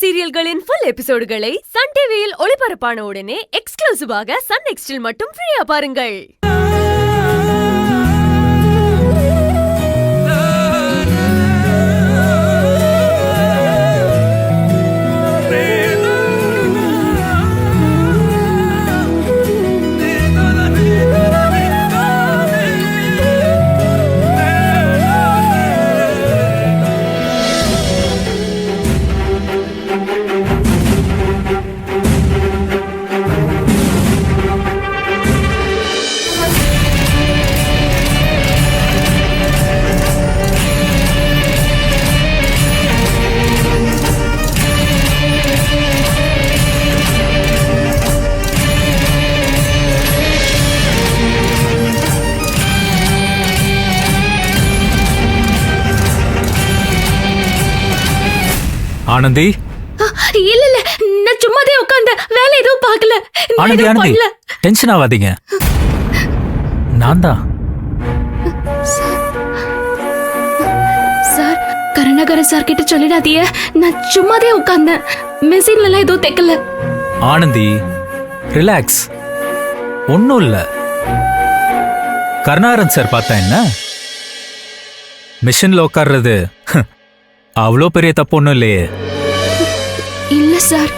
சீரியல்களின் full எபிசோடுகளை Sun டிவியில் ஒளிபரப்பான உடனே எக்ஸ்க்ளூசிவாக சன் நெக்ஸ்டில் மட்டும் ஃப்ரீயா பாருங்கள். ஆனந்தி, இல்ல இல்ல, நான் சும்மாதே உட்கார்ந்த, வேலை எதுவும் பார்க்கல. ஆனந்தி ஆனந்தி, டென்ஷன் ஆகாதீங்க. நான் தான் சார். கருணாகரன் சார் கிட்ட சொல்லிடாதீங்க, நான் சும்மாதே உட்கார்ந்தேன். மெஷின்ல எல்லாம் எதுவும் தைக்கல. ஆனந்தி, ரிலாக்ஸ், ஒன்னும் இல்ல. கருணாகரன் சார் பார்த்தா என்ன, மிஷின்ல உட்கார்றது அவ்வளோ பெரிய தப்பு ஒன்றும் இல்லையே. இல்ல சார்,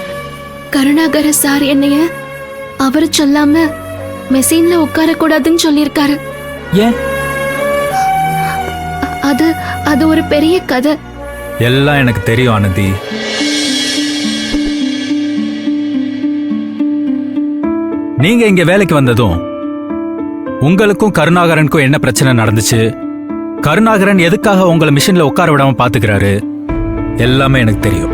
கருணாகரன் சார் என்னைய அவரு சொல்லாம மெஷின்ல உட்கார கூடாதுன்னு சொல்லியிருக்காரு. ஏன்? அது ஒரு பெரிய கதை. எல்லாம் எனக்கு தெரியும் ஆனந்தி. நீங்க இங்க வேலைக்கு வந்ததும் உங்களுக்கும் கருணாகரனுக்கும் என்ன பிரச்சனை நடந்துச்சு, கருணாகரன் எதுக்காக உங்களை மிஷின்ல உட்கார விடாம பாத்துக்கிறாரு, எல்லாமே எனக்கு தெரியும்.